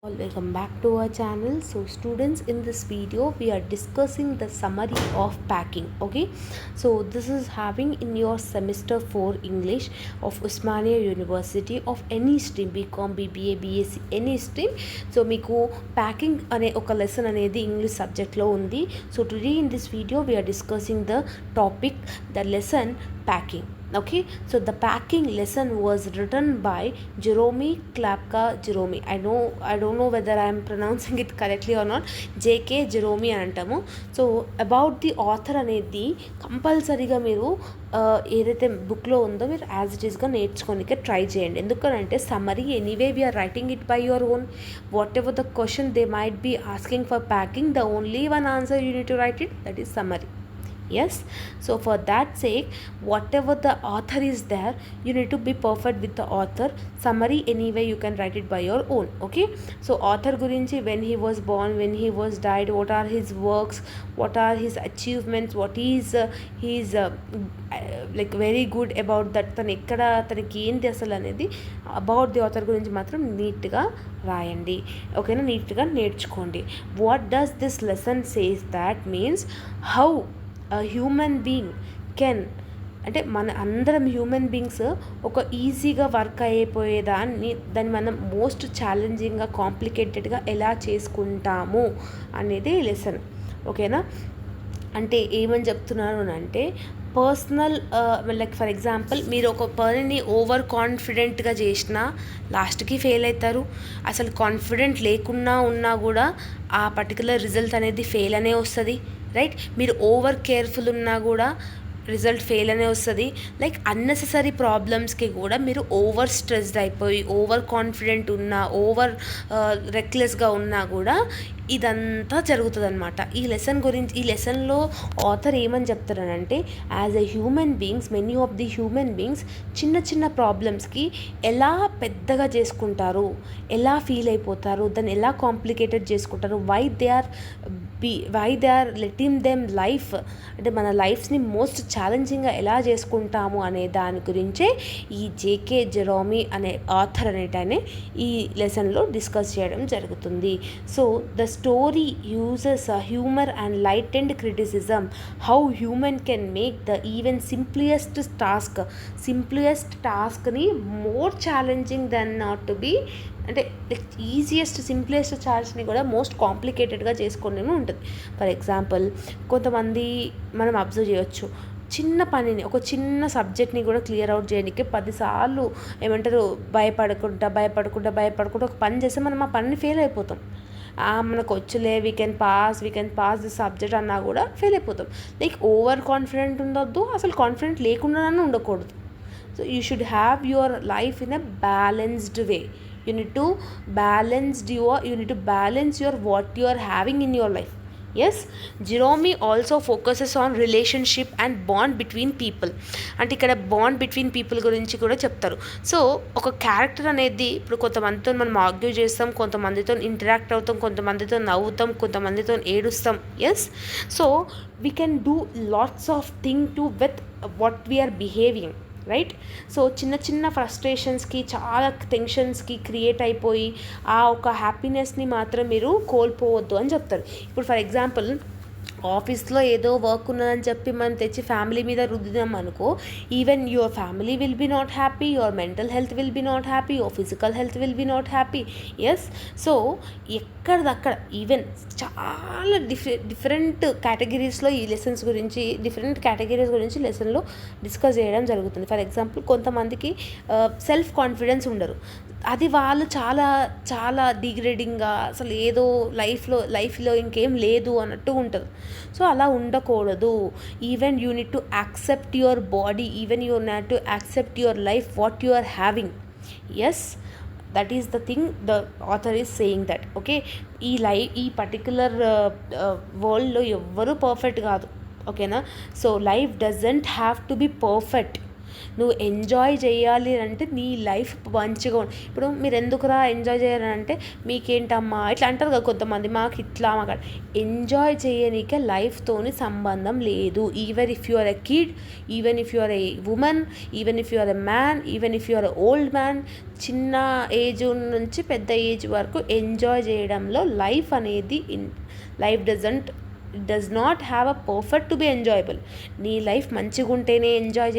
Welcome back to our channel. So students, in this video we are discussing the summary of packing. Okay, so this is having in your semester 4 English of Usmania University of any stream, BCom, BBA, BSc, any stream. So meeku packing ane oka lesson anedi English subject lo undi. So today in this video we are discussing the topic, the lesson packing. Okay, so the packing lesson was written by Jerome Klapka Jerome. I don't know whether I am pronouncing it correctly or not. JK Jerome అని అంటాము. So about the author అనేది కంపల్సరీగా మీరు ఏదైతే బుక్లో ఉందో మీరు as it ఈస్గా నేర్చుకోనికి ట్రై చేయండి. ఎందుకంటే summary anyway we're writing it by your own. Whatever the question they might be asking for packing, the only one answer you need to write it, that is summary. Yes, so for that sake, whatever the author is there, you need to be perfect with the author. Summary anyway you can write it by your own. Okay, so author gurinchi, when he was born, when he was died, what are his works, what are his achievements, what is his like very good about that, తను ఎక్కడ తనకి ఏంటి అసలు అనేది about the author గురించి మాత్రం నీట్గా రాయండి. ఓకేనా, నీట్గా నేర్చుకోండి. What does this lesson says, that means how human being can, అంటే మన అందరం హ్యూమన్ బీయింగ్స్ ఒక ఈజీగా వర్క్ అయిపోయేదాన్ని దాన్ని మనం మోస్ట్ ఛాలెంజింగ్గా కాంప్లికేటెడ్గా ఎలా చేసుకుంటాము అనేది లెసన్. ఓకేనా, అంటే ఏమని చెప్తున్నారు అంటే పర్సనల్ లైక్ ఫర్ ఎగ్జాంపుల్ మీరు ఒక పనిని ఓవర్ కాన్ఫిడెంట్గా చేసినా లాస్ట్కి ఫెయిల్ అవుతారు. అసలు కాన్ఫిడెంట్ లేకున్నా ఉన్నా కూడా ఆ పర్టికులర్ రిజల్ట్ అనేది ఫెయిల్ అనే వస్తుంది. రైట్, మీరు ఓవర్ కేర్ఫుల్ ఉన్నా కూడా రిజల్ట్ ఫెయిల్ అనే వస్తుంది. లైక్ అన్నెసెసరీ ప్రాబ్లమ్స్కి కూడా మీరు ఓవర్ స్ట్రెస్డ్ అయిపోయి ఓవర్ కాన్ఫిడెంట్ ఉన్నా, ఓవర్ రెక్లెస్గా ఉన్నా కూడా ఇదంతా జరుగుతుంది అనమాట. ఈ లెసన్లో ఆథర్ ఏమని చెప్తారనంటే, as a human beings, many of the human beings చిన్న చిన్న ప్రాబ్లమ్స్కి ఎలా పెద్దగా చేసుకుంటారు, ఎలా ఫీల్ అయిపోతారు, దాన్ని ఎలా కాంప్లికేటెడ్ చేసుకుంటారు, why they are letting them life, అంటే మన లైఫ్స్ని మోస్ట్ ఛాలెంజింగ్గా ఎలా చేసుకుంటాము అనే దాని గురించే ఈ జేకే జెరోమీ అనే ఆథర్ అనేటనే ఈ లెసన్లో డిస్కస్ చేయడం జరుగుతుంది. So the story uses a humor and lightened criticism, how human can make the even simplest task ni more challenging than not to be, అంటే లైక్ ఈజియెస్ట్ సింప్లెస్ట్ ఛార్జ్ని కూడా మోస్ట్ కాంప్లికేటెడ్గా చేసుకొని ఉంటుంది. For example కొంతమంది మనం observe చేయొచ్చు, చిన్న పనిని, ఒక చిన్న సబ్జెక్ట్ని కూడా క్లియర్ అవుట్ చేయడానికి 10 సార్లు ఏమంటారు భయపడకుండా ఒక పని చేస్తే మనం ఆ పనిని ఫెయిల్ అయిపోతాం. మనకు వచ్చులే, we can pass the subject అన్నా కూడా ఫెయిల్ అయిపోతాం. లైక్ ఓవర్ కాన్ఫిడెంట్ ఉండొద్దు, అసలు కాన్ఫిడెంట్ లేకుండానే ఉండకూడదు. So you should have your life in a balanced way. You need to balance your what you are having in your life. Yes, Jerome also focuses on relationship and bond between people. అంటే ఇక్కడ bond between people గురించి కూడా చెప్తారు. So ఒక character అనేది ఇప్పుడు కొంతమందితో మనం ఆర్గ్యూ చేస్తాం, కొంతమందితో ఇంటరాక్ట్ అవుతాం, కొంతమందితో నవ్వుతాం, కొంతమందితో ఏడుస్తాం. Yes, so we can do lots of thing to with what we are behaving. Right, so చిన్న చిన్న ఫ్రస్ట్రేషన్స్కి, చాలా టెన్షన్స్కి క్రియేట్ అయిపోయి ఆ ఒక హ్యాపీనెస్ని మాత్రం మీరు కోల్పోవద్దు అని చెప్తారు. ఇప్పుడు ఫర్ ఎగ్జాంపుల్ ఆఫీస్లో ఏదో వర్క్ ఉన్నదని చెప్పి మనం తెచ్చి ఫ్యామిలీ మీద రుద్దినాం అనుకో, even your family will be not happy, your mental health will be not happy, your physical health will be not happy. Yes, so ఎక్కడిదక్కడ ఈవెన్ చాలా డిఫరెంట్ కేటగిరీస్లో ఈ లెసన్స్ గురించి, డిఫరెంట్ కేటగిరీస్ గురించి లెసన్లో డిస్కస్ చేయడం జరుగుతుంది. ఫర్ ఎగ్జాంపుల్ కొంతమందికి సెల్ఫ్ కాన్ఫిడెన్స్ ఉండరు, అది వాళ్ళు చాలా చాలా డిగ్రేడింగ్గా అసలు ఏదో లైఫ్లో ఇంకేం లేదు అన్నట్టు ఉంటుంది. సో అలా ఉండకూడదు. Even you need to accept your body, even you need to accept your life what you are having. Yes, that is the thing the author is saying that. Okay, ఈ పర్టిక్యులర్ వరల్డ్లో ఎవ్వరూ perfect కాదు. ఓకేనా, so life doesn't have to be perfect. నువ్వు enjoy చేయాలి అంటే నీ లైఫ్ మంచిగా ఇప్పుడు మీరు ఎందుకురా ఎంజాయ్ చేయాలంటే మీకేంటమ్మా ఇట్లా అంటారు కదా కొంతమంది, మాకు ఇట్లా మాకు ఎంజాయ్ చేయనీకే లైఫ్తోని సంబంధం లేదు. Even if you are a kid, even if you are a woman, even if you are a man, even if you are a old man, చిన్న ఏజ్ నుంచి పెద్ద ఏజ్ వరకు ఎంజాయ్ చేయడంలో లైఫ్ అనేది life does not have a perfect to be enjoyable. నీ లైఫ్ మంచిగా ఉంటేనే ఎంజాయ్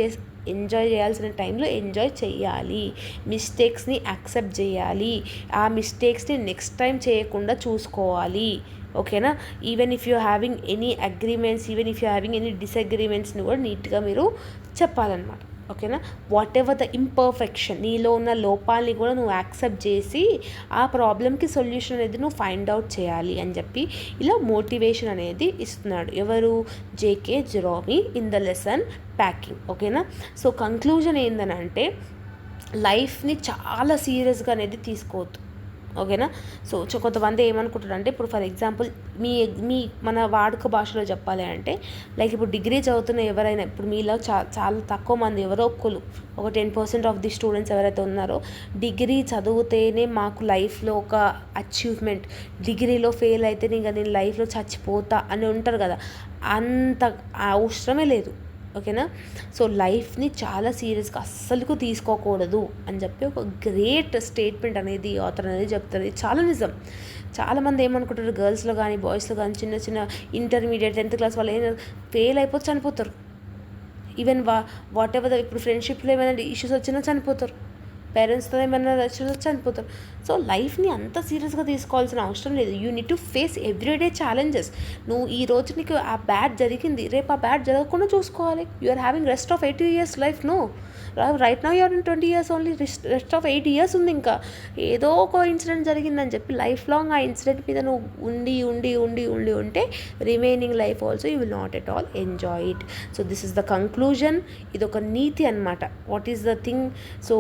చేయాల్సిన టైంలో ఎంజాయ్ చేయాలి. మిస్టేక్స్ని యాక్సెప్ట్ చేయాలి. ఆ మిస్టేక్స్ని నెక్స్ట్ టైం చేయకుండా చూసుకోవాలి. ఓకేనా? Even if you having any agreements, even if you having any డిసగ్రిమెంట్స్ని కూడా నీట్గా మీరు చెప్పాలన్నమాట. ఓకేనా? వాట్ ఎవర్ ద ఇంపర్ఫెక్షన్, నీలో ఉన్న లోపాలని కూడా నువ్వు యాక్సెప్ట్ చేసి ఆ ప్రాబ్లమ్కి సొల్యూషన్ అనేది నువ్వు ఫైండ్ అవుట్ చేయాలి అని చెప్పి ఇలా మోటివేషన్ అనేది ఇస్తున్నాడు. ఎవరు? JK Jerome in the lesson packing. ఓకేనా? సో కంక్లూజన్ ఏంటంటే లైఫ్ని చాలా సీరియస్గా అనేది తీసుకోవద్దు. ఓకేనా? సో కొంతమంది ఏమనుకుంటారు అంటే, ఇప్పుడు ఫర్ ఎగ్జాంపుల్ మీ మన వాడుక భాషలో చెప్పాలి అంటే, లైక్ ఇప్పుడు డిగ్రీ చదువుతున్న ఎవరైనా, ఇప్పుడు మీలో చాలా తక్కువ మంది, ఎవరో ఒక్కరు, ఒక 10% ఆఫ్ ది స్టూడెంట్స్ ఎవరైతే ఉన్నారో డిగ్రీ చదివితేనే మాకు లైఫ్లో ఒక అచీవ్మెంట్, డిగ్రీలో ఫెయిల్ అయితే ఇంకా నేను లైఫ్లో చచ్చిపోతా అని ఉంటారు కదా. అంత అవసరమే లేదు. ఓకేనా? సో లైఫ్ని చాలా సీరియస్గా అస్సలుకు తీసుకోకూడదు అని చెప్పి ఒక గ్రేట్ స్టేట్మెంట్ అనేది ఆథర్ అనేది చెప్తారు. ఇది చాలా నిజం. చాలామంది ఏమనుకుంటారు, గర్ల్స్లో కానీ బాయ్స్లో కానీ చిన్న చిన్న ఇంటర్మీడియట్ 10th క్లాస్ వాళ్ళు ఏమైనా ఫెయిల్ అయిపోతే చనిపోతారు. ఈవెన్ వాట్ ఎవర్ ఇప్పుడు ఫ్రెండ్షిప్లో ఏమైనా ఇష్యూస్ వచ్చినా చనిపోతారు. పేరెంట్స్తో ఏమైనా ఇష్యూస్ వచ్చి చనిపోతారు. సో లైఫ్ని అంత సీరియస్గా తీసుకోవాల్సిన అవసరం లేదు. You need to face everyday challenges. నువ్వు ఈ రోజు నీకు ఆ బ్యాడ్ జరిగింది, రేపు ఆ బ్యాడ్ జరగకుండా చూసుకోవాలి. You are having rest of 80 years life. No, right now you're in 20 years only. Rest of 8 years ఉంది. ఇంకా ఏదో ఒక ఇన్సిడెంట్ జరిగిందని చెప్పి లైఫ్ లాంగ్ ఆ ఇన్సిడెంట్ మీద నువ్వు ఉంటే remaining life also you will not at all enjoy it. So this is the conclusion. ఇది ఒక నీతి అనమాట. What is the thing? So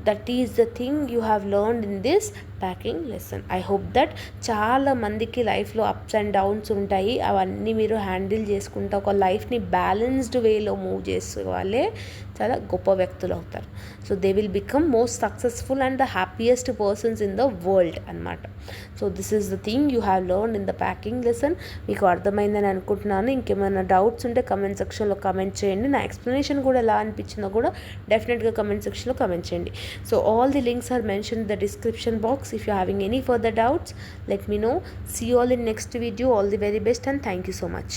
that is the thing you have learned in this packing lesson. I hope that చాలా మందికి లైఫ్లో ups and downs ఉంటాయి. అవన్నీ మీరు handle చేసుకుంటూ ఒక లైఫ్ని బ్యాలెన్స్డ్ వేలో మూవ్ చేసే వాళ్ళే చాలా గొప్ప వ్యక్తులు అవుతారు. So they will become most successful and the happiest persons in the world అనమాట. So this is the thing you have learned in the packing lesson. మీకు అర్థమైందని అనుకుంటున్నాను. ఇంకేమైనా డౌట్స్ ఉంటే కమెంట్ సెక్షన్లో కమెంట్ చేయండి. నా ఎక్స్ప్లెనేషన్ కూడా ఎలా అనిపించిందో కూడా డెఫినెట్గా కమెంట్ సెక్షన్లో కమెంట్ చేయండి. So all the links are mentioned in the description box. If you are having any further doubts, let me know. See you all in next video. All the very best and thank you so much.